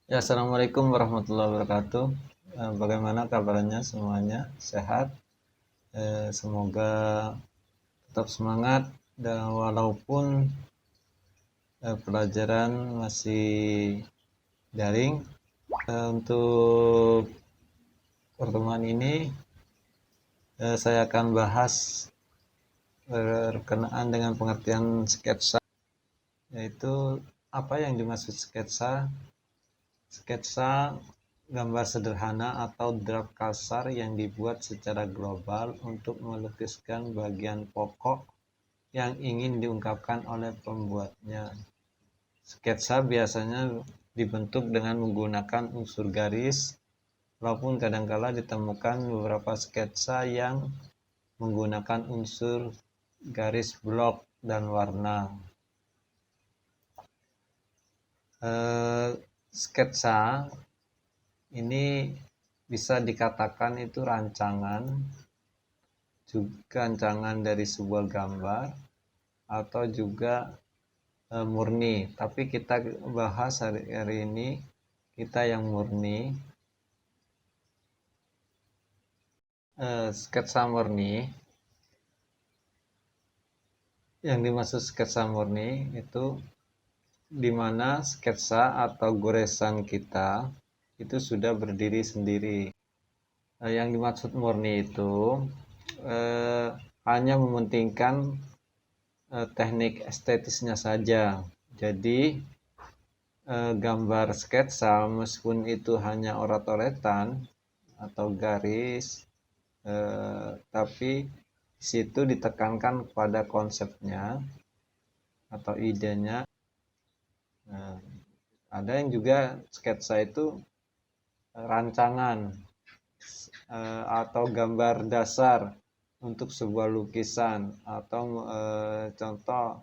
Ya, assalamualaikum warahmatullahi wabarakatuh. Bagaimana kabarnya semuanya? Sehat? Semoga tetap semangat dan walaupun pelajaran masih daring. Untuk pertemuan ini saya akan bahas berkenaan dengan pengertian sketsa, yaitu apa yang dimaksud sketsa. Sketsa gambar sederhana atau draft kasar yang dibuat secara global untuk melukiskan bagian pokok yang ingin diungkapkan oleh pembuatnya. Sketsa biasanya dibentuk dengan menggunakan unsur garis, walaupun kadangkala ditemukan beberapa sketsa yang menggunakan unsur garis blok dan warna. Sketsa ini bisa dikatakan itu rancangan dari sebuah gambar atau juga murni. Tapi kita bahas hari ini kita yang murni. Sketsa murni, yang dimaksud sketsa murni itu di mana sketsa atau goresan kita itu sudah berdiri sendiri. Yang dimaksud murni itu eh, hanya mementingkan teknik estetisnya saja. Jadi gambar sketsa meskipun itu hanya oret-oretan atau garis, tapi di situ ditekankan pada konsepnya atau idenya. Nah, ada yang juga sketsa itu rancangan atau gambar dasar untuk sebuah lukisan atau contoh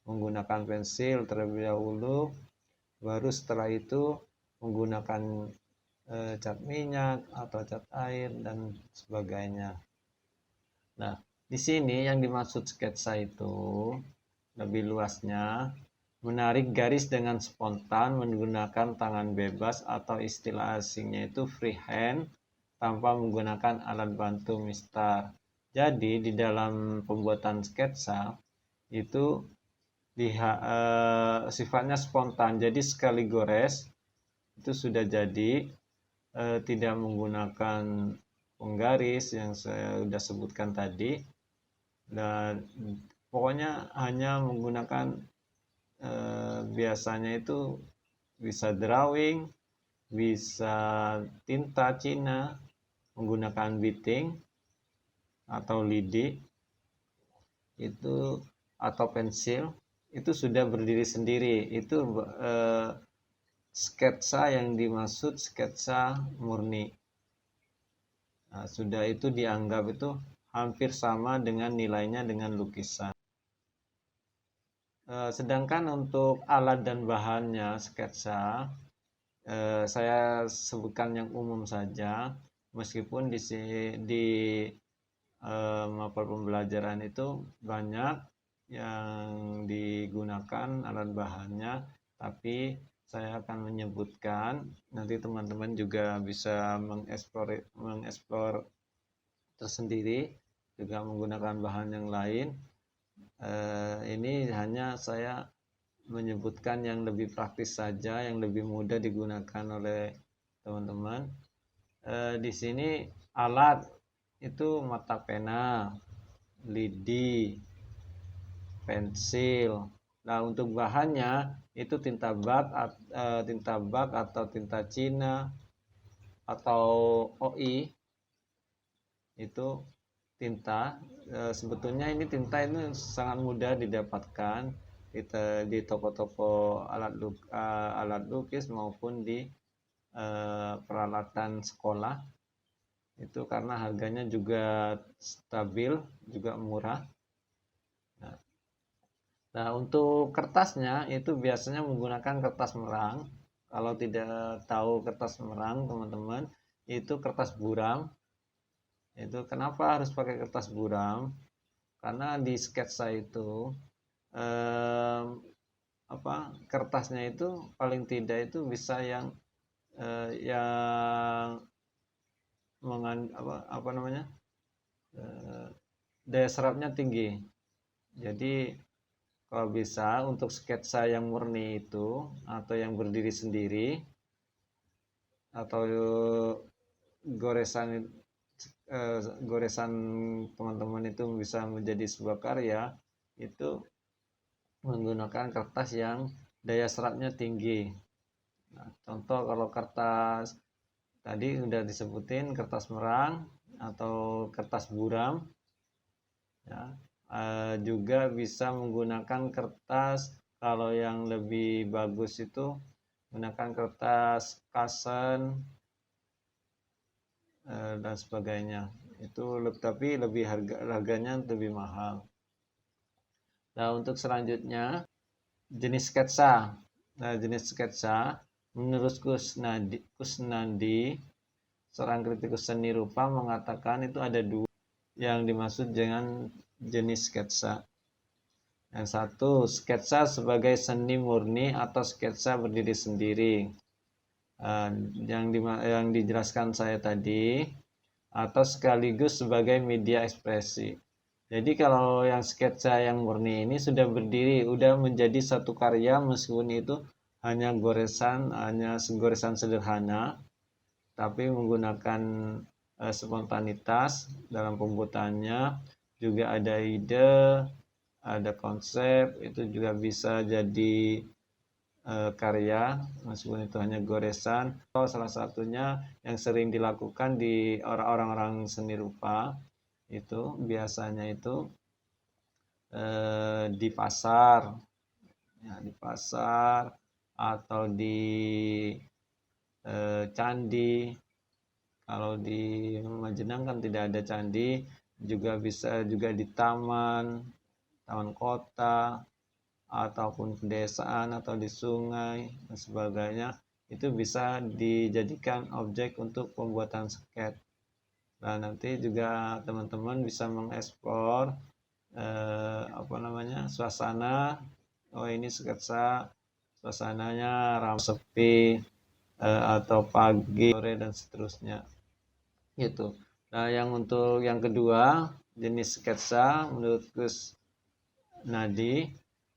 menggunakan pensil terlebih dahulu, baru setelah itu menggunakan cat minyak atau cat air dan sebagainya. Nah, di sini yang dimaksud sketsa itu lebih luasnya menarik garis dengan spontan menggunakan tangan bebas atau istilah asingnya itu freehand tanpa menggunakan alat bantu mistar. Jadi di dalam pembuatan sketsa itu sifatnya spontan. Jadi sekali gores itu sudah jadi, tidak menggunakan penggaris yang saya sudah sebutkan tadi, dan pokoknya hanya menggunakan biasanya itu bisa drawing, bisa tinta Cina menggunakan biting atau lidi itu atau pensil, itu sudah berdiri sendiri. Itu sketsa yang dimaksud sketsa murni. Nah, sudah itu dianggap itu hampir sama dengan nilainya dengan lukisan. Sedangkan untuk alat dan bahannya sketsa, saya sebutkan yang umum saja, meskipun di mapel pembelajaran itu banyak yang digunakan alat bahannya, tapi saya akan menyebutkan, nanti teman-teman juga bisa mengeksplor tersendiri, juga menggunakan bahan yang lain. Ini hanya saya menyebutkan yang lebih praktis saja, yang lebih mudah digunakan oleh teman-teman. Di sini alat itu mata pena, lidi, pensil. Nah, untuk bahannya itu tinta bak atau tinta Cina atau OI, itu tinta. Sebetulnya ini tinta ini sangat mudah didapatkan di toko-toko alat lukis maupun di peralatan sekolah, itu karena harganya juga stabil, juga murah. Nah, untuk kertasnya itu biasanya menggunakan kertas merang. Kalau tidak tahu kertas merang, teman-teman, itu kertas buram. Itu kenapa harus pakai kertas buram? Karena di sketsa itu eh, kertasnya itu paling tidak itu bisa yang yang daya serapnya tinggi. Jadi kalau bisa untuk sketsa yang murni itu atau yang berdiri sendiri atau goresan goresan teman-teman itu bisa menjadi sebuah karya, itu menggunakan kertas yang daya serapnya tinggi. Nah, contoh kalau kertas tadi udah disebutin, kertas merang atau kertas buram, ya. Juga bisa menggunakan kertas, kalau yang lebih bagus itu menggunakan kertas kasen dan sebagainya. Itu tapi harganya lebih mahal. Nah, untuk selanjutnya jenis sketsa. Nah, jenis sketsa menurut Kusnandi, seorang kritikus seni rupa, mengatakan itu ada dua yang dimaksud dengan jenis sketsa. Yang satu, sketsa sebagai seni murni atau sketsa berdiri sendiri. Yang dijelaskan saya tadi, atau sekaligus sebagai media ekspresi. Jadi kalau yang sketsa yang murni ini sudah berdiri, sudah menjadi satu karya meskipun itu hanya goresan sederhana, tapi menggunakan spontanitas dalam pembuatannya, juga ada ide, ada konsep, itu juga bisa jadi karya meskipun itu hanya goresan. Salah satunya yang sering dilakukan di orang-orang seni rupa itu biasanya itu di pasar, ya, di pasar atau di candi. Kalau di Majenang kan tidak ada candi, juga bisa juga di taman kota ataupun pedesaan atau di sungai dan sebagainya, itu bisa dijadikan objek untuk pembuatan sketsa. Nah, nanti juga teman-teman bisa mengeksplor suasana. Oh, ini sketsa suasananya ramai sepi atau pagi, sore dan seterusnya. Gitu. Nah, untuk yang kedua, jenis sketsa menurut Gus Nadi,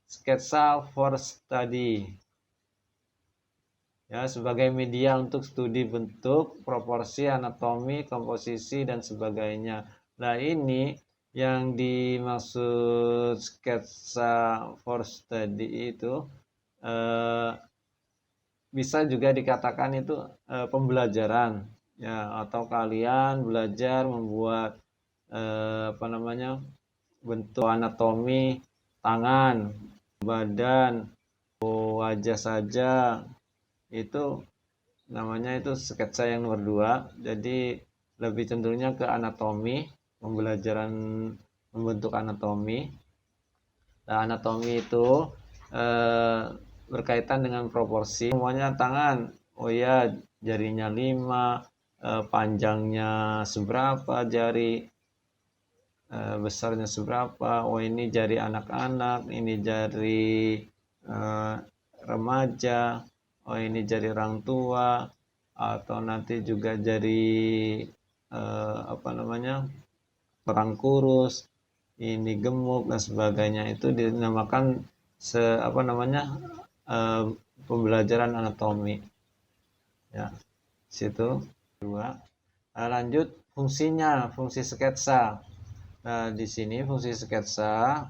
sketsa for study. Ya, sebagai media untuk studi bentuk, proporsi, anatomi, komposisi dan sebagainya. Nah, ini yang dimaksud sketsa for study itu bisa juga dikatakan itu pembelajaran, ya, atau kalian belajar membuat bentuk anatomi tangan, badan, wajah saja, itu namanya itu sketsa yang nomor 2. Jadi lebih cenderungnya ke anatomi, pembelajaran membentuk anatomi. Nah, anatomi itu berkaitan dengan proporsi. Semuanya tangan, oh ya, jarinya 5, panjangnya seberapa jari, besarnya seberapa. Oh, ini jari anak-anak, ini jari remaja, oh ini jari orang tua, atau nanti juga jari orang kurus, ini gemuk dan sebagainya. Itu dinamakan pembelajaran anatomi. Ya, situ dua. Nah, lanjut fungsinya, fungsi sketsa. Nah, di sini fungsi sketsa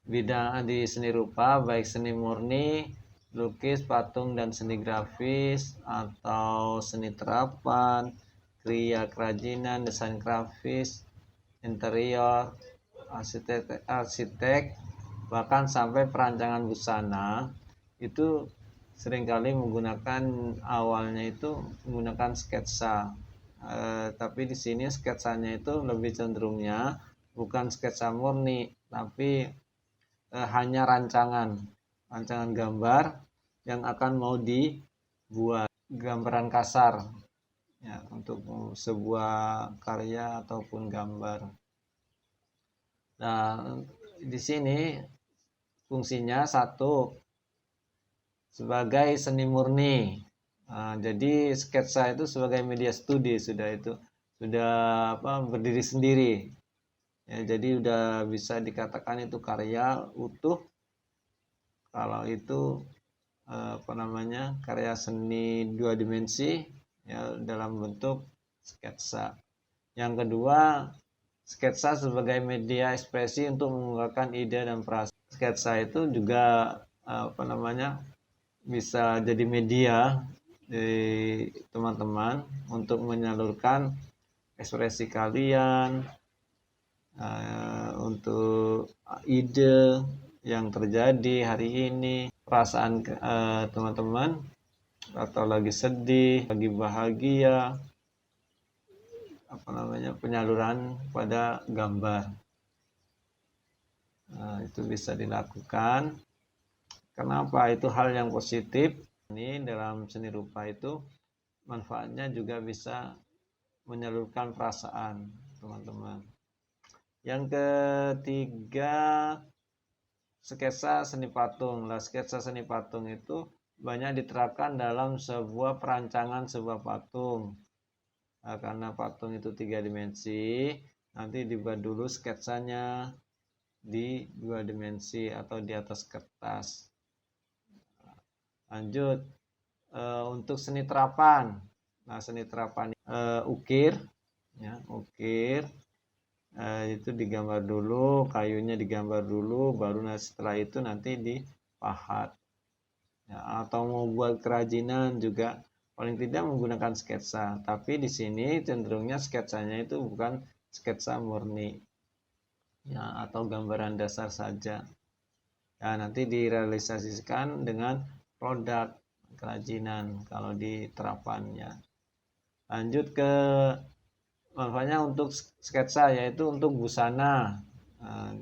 bidang di seni rupa, baik seni murni, lukis, patung, dan seni grafis atau seni terapan, kriya kerajinan, desain grafis, interior, arsitek, bahkan sampai perancangan busana, itu seringkali awalnya itu menggunakan sketsa. Tapi di sini sketsanya itu lebih cenderungnya bukan sketsa murni, tapi hanya rancangan gambar yang akan mau dibuat, gambaran kasar, ya, untuk sebuah karya ataupun gambar. Nah, di sini fungsinya satu, sebagai seni murni Jadi sketsa itu sebagai media studi sudah berdiri sendiri. Ya, jadi udah bisa dikatakan itu karya utuh kalau itu karya seni dua dimensi ya dalam bentuk sketsa. Yang kedua, sketsa sebagai media ekspresi untuk mengungkapkan ide dan perasaan. Sketsa itu juga bisa jadi media di teman-teman untuk menyalurkan ekspresi kalian untuk ide yang terjadi hari ini, perasaan teman-teman atau lagi sedih, lagi bahagia, penyaluran pada gambar. Itu bisa dilakukan. Kenapa? Itu hal yang positif. Ini dalam seni rupa itu manfaatnya juga bisa menyalurkan perasaan teman-teman. Yang ketiga, sketsa seni patung. Sketsa seni patung itu banyak diterapkan dalam sebuah perancangan sebuah patung. Karena patung itu 3 dimensi, nanti dibuat dulu sketsanya di 2 dimensi atau di atas kertas. Lanjut, untuk seni terapan. Seni terapan ukir, ya, ukir. Itu digambar dulu, kayunya digambar dulu, baru setelah itu nanti dipahat. Ya, atau mau buat kerajinan juga paling tidak menggunakan sketsa, tapi di sini cenderungnya sketsanya itu bukan sketsa murni, ya, atau gambaran dasar saja. Ya, nanti direalisasikan dengan produk kerajinan kalau di terapannya. Lanjut ke manfaatnya untuk sketsa, yaitu untuk busana.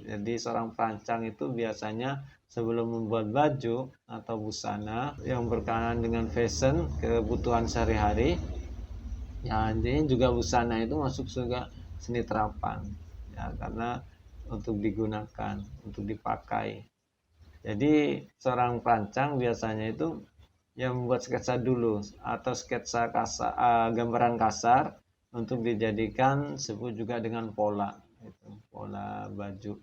Jadi seorang perancang itu biasanya sebelum membuat baju atau busana yang berkaitan dengan fashion, kebutuhan sehari-hari, ya ini juga busana itu masuk juga seni terapan, ya, karena untuk digunakan, untuk dipakai. Jadi seorang perancang biasanya itu yang membuat sketsa dulu atau sketsa kasar, gambaran kasar untuk dijadikan disebut juga dengan pola, pola baju.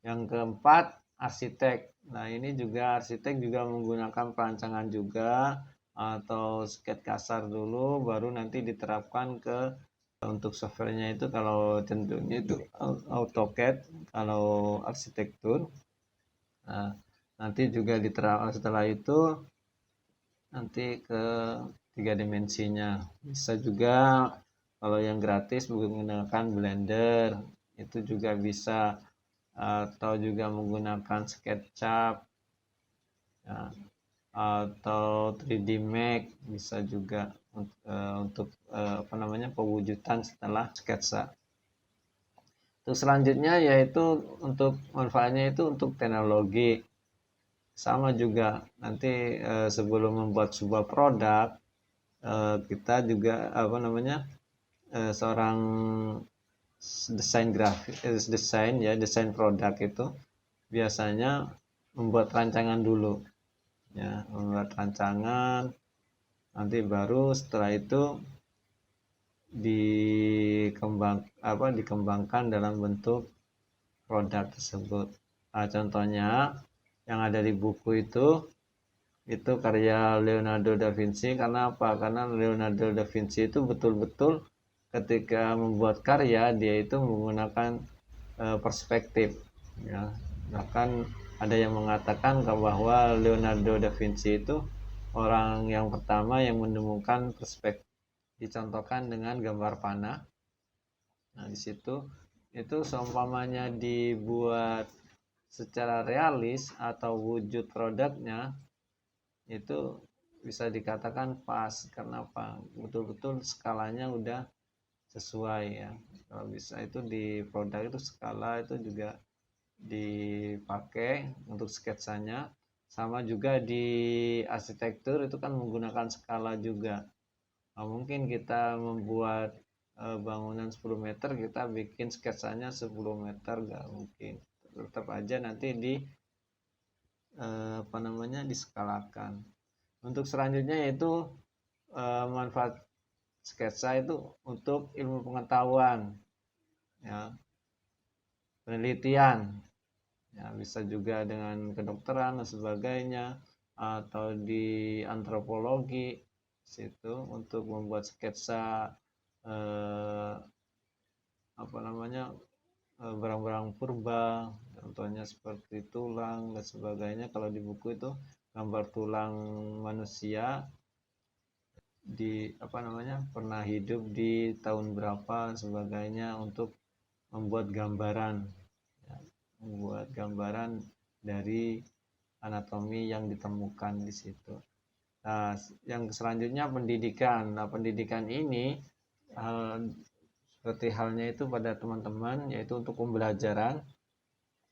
Yang keempat, arsitek. Nah, ini juga arsitek juga menggunakan perancangan juga atau sketsa kasar dulu, baru nanti diterapkan ke untuk softwarenya itu kalau tentunya itu AutoCAD kalau arsitektur. Nah, nanti juga diterapkan setelah itu nanti ke 3 dimensinya. Bisa juga kalau yang gratis menggunakan Blender, itu juga bisa, atau juga menggunakan SketchUp, ya, atau 3D Max bisa juga untuk pewujudan setelah sketsa. Terus selanjutnya yaitu untuk manfaatnya itu untuk teknologi. Sama juga nanti sebelum membuat sebuah produk, kita juga seorang desain produk itu biasanya membuat rancangan dulu, ya, membuat rancangan, nanti baru setelah itu dikembangkan dalam bentuk produk tersebut. Contohnya yang ada di buku itu karya Leonardo da Vinci. Karena apa? Karena Leonardo da Vinci itu betul-betul ketika membuat karya dia itu menggunakan perspektif, ya. Bahkan ada yang mengatakan bahwa Leonardo da Vinci itu orang yang pertama yang menemukan perspektif, dicontohkan dengan gambar panah. Nah, di situ itu seumpamanya dibuat secara realis atau wujud produknya itu bisa dikatakan pas. Karena apa? Betul-betul skalanya udah sesuai, ya. Kalau bisa itu di produk itu skala itu juga dipakai untuk sketsanya. Sama juga di arsitektur itu kan menggunakan skala juga. Nah, mungkin kita membuat bangunan 10 meter, kita bikin sketsanya 10 meter, nggak mungkin. Tetap aja nanti diskalakan. Untuk selanjutnya yaitu manfaat sketsa itu untuk ilmu pengetahuan, ya, penelitian, ya, bisa juga dengan kedokteran dan sebagainya, atau di antropologi situ untuk membuat sketsa apa namanya barang-barang purba, contohnya seperti tulang dan sebagainya. Kalau di buku itu gambar tulang manusia di apa namanya pernah hidup di tahun berapa sebagainya, untuk membuat gambaran, ya, membuat gambaran dari anatomi yang ditemukan di situ. Nah, yang selanjutnya pendidikan. Nah, pendidikan ini seperti halnya itu pada teman-teman, yaitu untuk pembelajaran.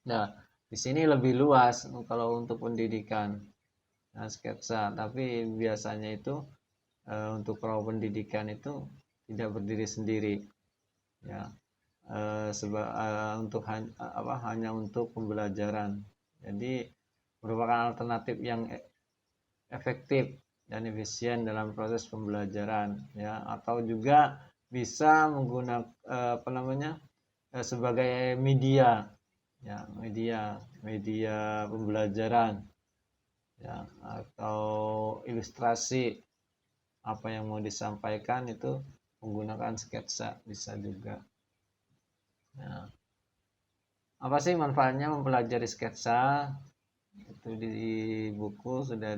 Nah, di sini lebih luas kalau untuk pendidikan, nah, sketsa, tapi biasanya itu untuk kalau pendidikan itu tidak berdiri sendiri, ya, untuk hanya untuk pembelajaran. Jadi merupakan alternatif yang efektif dan efisien dalam proses pembelajaran, ya, atau juga bisa menggunakan apa namanya sebagai media, ya, media pembelajaran, ya, atau ilustrasi apa yang mau disampaikan itu menggunakan sketsa bisa juga. Nah, apa sih manfaatnya mempelajari sketsa? Itu di buku sudah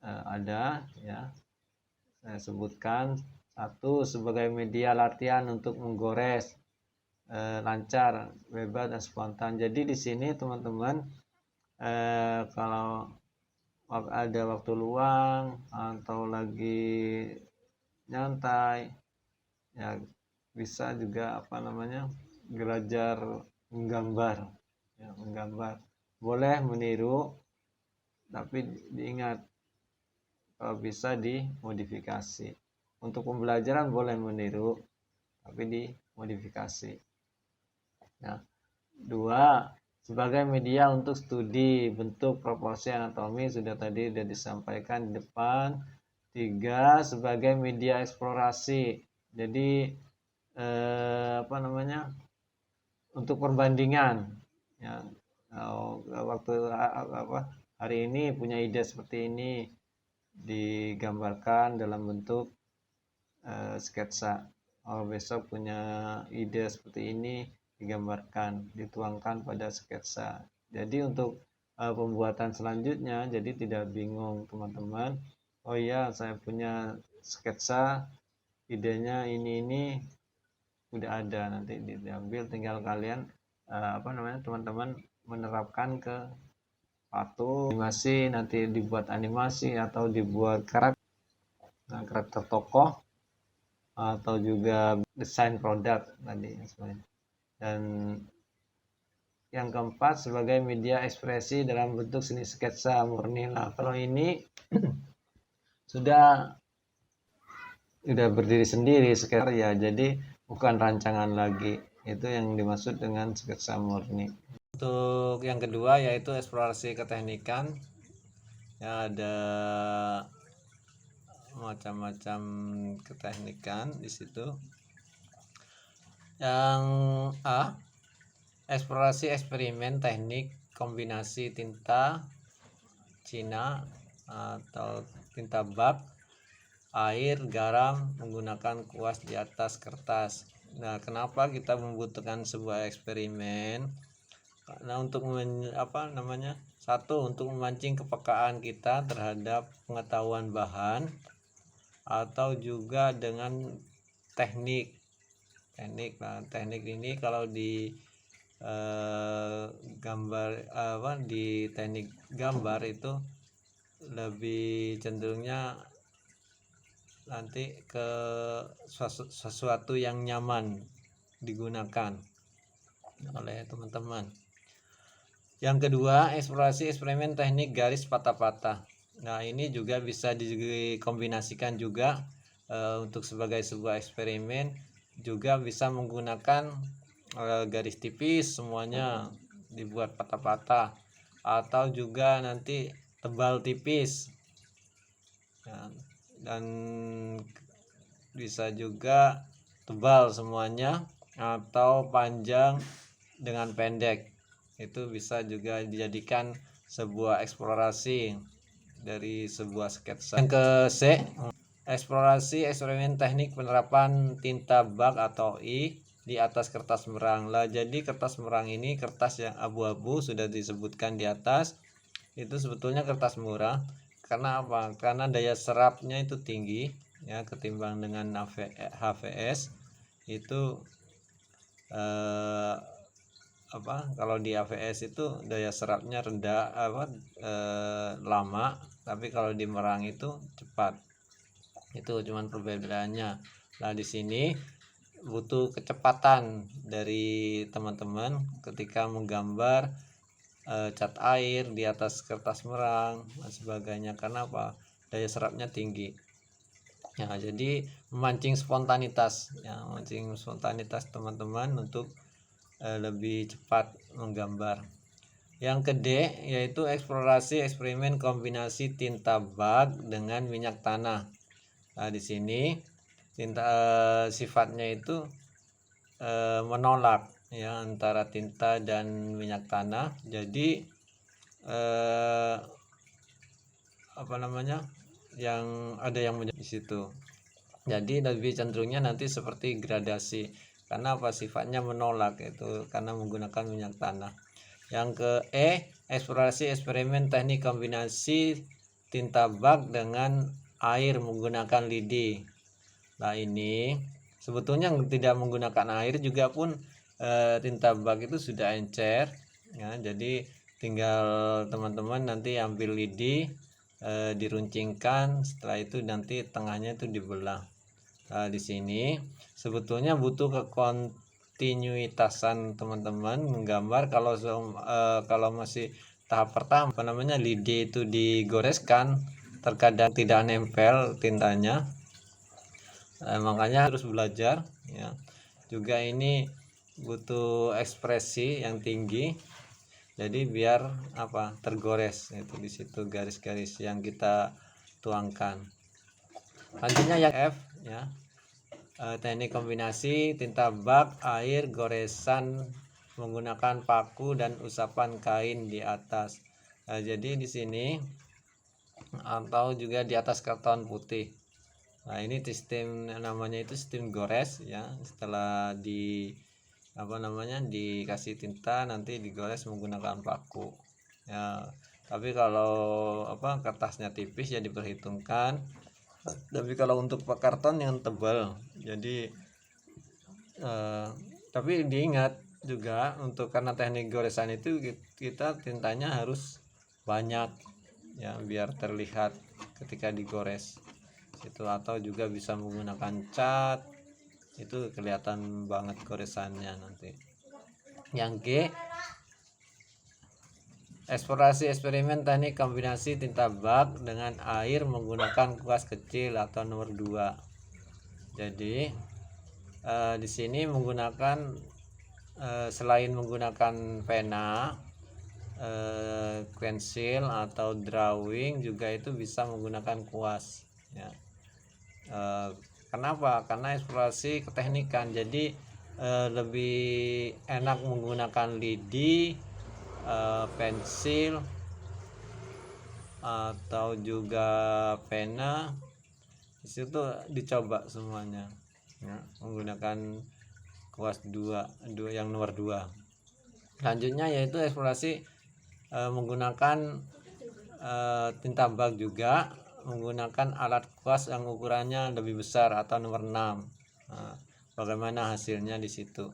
ada, ya, saya sebutkan. Satu, sebagai media latihan untuk menggores lancar, bebas dan spontan. Jadi di sini teman-teman kalau ada waktu luang atau lagi nyantai, ya, bisa juga apa namanya belajar menggambar, ya, menggambar. Boleh meniru, tapi diingat kalau bisa dimodifikasi. Untuk pembelajaran boleh meniru, tapi dimodifikasi. Nah, dua, sebagai media untuk studi bentuk, proporsi, anatomi sudah disampaikan di depan. Tiga, sebagai media eksplorasi. Jadi apa namanya untuk perbandingan, ya, waktu hari ini punya ide seperti ini digambarkan dalam bentuk sketsa. Besok punya ide seperti ini digambarkan, dituangkan pada sketsa. Jadi untuk pembuatan selanjutnya, jadi tidak bingung teman-teman. Oh iya, saya punya sketsa, idenya ini udah ada, nanti diambil, tinggal kalian apa namanya teman-teman menerapkan ke patung, animasi, nanti dibuat animasi atau dibuat karakter tokoh, atau juga desain produk tadi sebenarnya. Dan yang keempat, sebagai media ekspresi dalam bentuk seni sketsa murni. Nah, kalau ini sudah berdiri sendiri sketsa, ya, jadi bukan rancangan lagi. Itu yang dimaksud dengan sketsa murni. Untuk yang kedua yaitu eksplorasi keteknikan, ya, ada macam-macam keteknikan di situ. Yang A, eksplorasi eksperimen teknik kombinasi tinta Cina atau tinta bak, air, garam menggunakan kuas di atas kertas. Nah, kenapa kita membutuhkan sebuah eksperimen? Karena untuk satu, untuk memancing kepekaan kita terhadap pengetahuan bahan, atau juga dengan teknik. Teknik ini kalau di di teknik gambar itu lebih cenderungnya nanti ke sesuatu yang nyaman digunakan oleh teman-teman. Yang kedua, eksplorasi eksperimen teknik garis patah-patah. Nah, ini juga bisa dikombinasikan juga untuk sebagai sebuah eksperimen, juga bisa menggunakan garis tipis semuanya dibuat patah-patah, atau juga nanti tebal tipis ya. Dan bisa juga tebal semuanya atau panjang dengan pendek, itu bisa juga dijadikan sebuah eksplorasi dari sebuah sketsa. Yang ke C, eksplorasi eksperimen teknik penerapan tinta bak atau I di atas kertas merang. Lah jadi kertas merang ini kertas yang abu-abu, sudah disebutkan di atas, itu sebetulnya kertas murah. Karena apa? Karena daya serapnya itu tinggi ya, ketimbang dengan HVS itu kalau di HVS itu daya serapnya rendah, lama, tapi kalau di merang itu cepat. Itu cuman perbedaannya. Nah di sini butuh kecepatan dari teman-teman ketika menggambar cat air di atas kertas merang dan sebagainya. Karena apa? Daya serapnya tinggi ya, jadi memancing spontanitas ya, memancing spontanitas teman-teman untuk lebih cepat menggambar. Yang kedua yaitu eksplorasi eksperimen kombinasi tinta bak dengan minyak tanah. Nah di sini tinta sifatnya itu menolak ya antara tinta dan minyak tanah. Jadi yang ada yang di situ. Jadi lebih cenderungnya nanti seperti gradasi. Karena apa? Sifatnya menolak, itu karena menggunakan minyak tanah. Yang ke E, eksplorasi eksperimen teknik kombinasi tinta bak dengan air menggunakan lidi. Nah ini sebetulnya tidak menggunakan air juga pun tinta bak itu sudah encer ya, jadi tinggal teman-teman nanti ambil lidi, diruncingkan, setelah itu nanti tengahnya itu dibelah. Nah, di sini sebetulnya butuh kekontinuitasan teman-teman menggambar. Kalau masih tahap pertama lidi itu digoreskan, terkadang tidak nempel tintanya. Makanya harus belajar ya. Juga ini butuh ekspresi yang tinggi. Jadi biar tergores itu di situ garis-garis yang kita tuangkan. Selanjutnya yang F ya. Teknik kombinasi tinta bak, air, goresan menggunakan paku dan usapan kain di atas. Jadi di sini atau juga di atas karton putih. Nah ini sistem namanya itu sistem gores ya. Setelah dikasih tinta nanti digores menggunakan paku ya. Tapi kalau kertasnya tipis ya diperhitungkan. Tapi kalau untuk karton yang tebal, jadi tapi diingat juga untuk karena teknik goresan itu kita tintanya harus banyak ya biar terlihat ketika digores itu, atau juga bisa menggunakan cat, itu kelihatan banget goresannya nanti. Yang G, eksplorasi eksperimen teknik kombinasi tinta bak dengan air menggunakan kuas kecil atau nomor 2. Jadi di sini menggunakan selain menggunakan pena, pensil atau drawing, juga itu bisa menggunakan kuas ya. Kenapa? Karena eksplorasi keteknikan, jadi lebih enak menggunakan lidi, pensil atau juga pena. Disitu dicoba semuanya ya, menggunakan kuas 2 yang nomor 2. Selanjutnya yaitu eksplorasi menggunakan tinta bak, juga menggunakan alat kuas yang ukurannya lebih besar atau nomor 6. Nah, bagaimana hasilnya di situ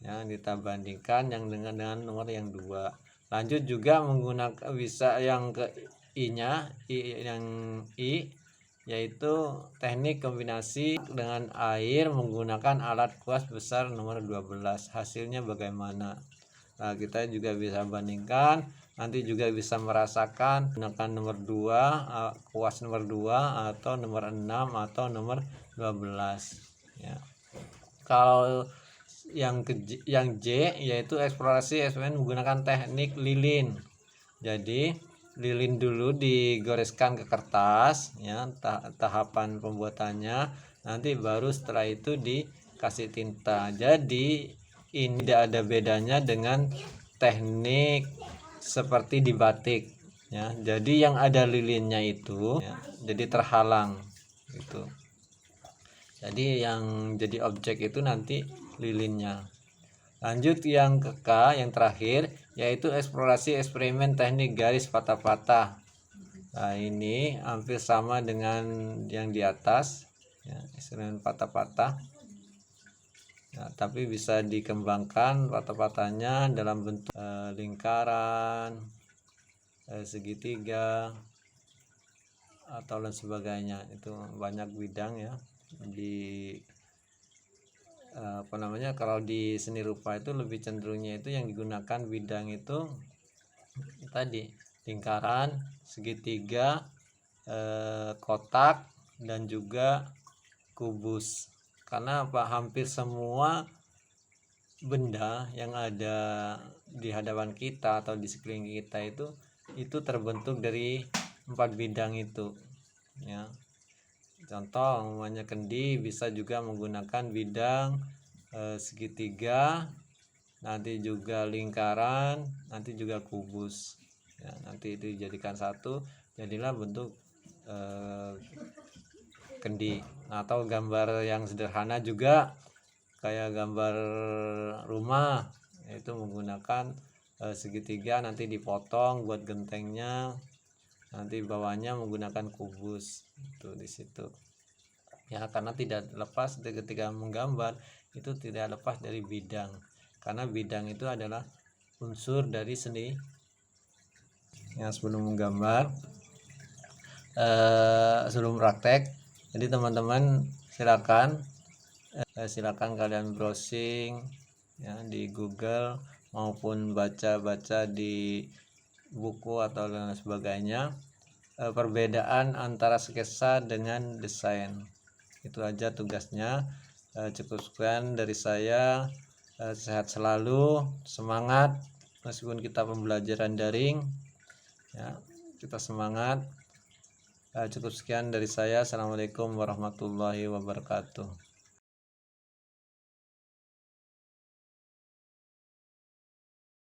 ya, kita bandingkan yang dengan nomor yang 2. Lanjut juga menggunakan bisa yang ke yang I yaitu teknik kombinasi dengan air menggunakan alat kuas besar nomor 12. Hasilnya bagaimana? Nah, kita juga bisa bandingkan, nanti juga bisa merasakan menggunakan nomor 2, kuas nomor 2 atau nomor 6 atau nomor 12 ya. Kalau yang J yaitu eksplorasi eksperimen menggunakan teknik lilin. Jadi lilin dulu digoreskan ke kertas ya, tahapan pembuatannya, nanti baru setelah itu dikasih tinta. Jadi ini tidak ada bedanya dengan teknik seperti di batik ya. Jadi yang ada lilinnya itu ya, jadi terhalang gitu. Jadi yang jadi objek itu nanti lilinnya. Lanjut yang yang terakhir, yaitu eksplorasi eksperimen teknik garis patah-patah. Nah, ini hampir sama dengan yang di atas ya, eksperimen patah-patah ya, tapi bisa dikembangkan patah-patahnya dalam bentuk lingkaran, segitiga, atau lain sebagainya. Itu banyak bidang ya di kalau di seni rupa itu lebih cenderungnya itu yang digunakan bidang itu tadi lingkaran, segitiga, kotak, dan juga kubus. Karena hampir semua benda yang ada di hadapan kita atau di sekeliling kita itu terbentuk dari 4 bidang itu ya. Contoh namanya kendi bisa juga menggunakan bidang segitiga, nanti juga lingkaran, nanti juga kubus ya, nanti itu dijadikan satu, jadilah bentuk kendi. Atau gambar yang sederhana juga kayak gambar rumah, itu menggunakan segitiga, nanti dipotong buat gentengnya, nanti bawahnya menggunakan kubus itu di situ ya. Karena tidak lepas ketika menggambar itu tidak lepas dari bidang, karena bidang itu adalah unsur dari seni yang sebelum menggambar sebelum praktek. Jadi teman-teman silakan kalian browsing ya di Google maupun baca-baca di buku atau lain sebagainya, perbedaan antara sketsa dengan desain. Itu aja tugasnya. Cukup sekian dari saya. Sehat selalu, semangat meskipun kita pembelajaran daring ya, kita semangat. Cukup sekian dari saya. Assalamualaikum warahmatullahi wabarakatuh.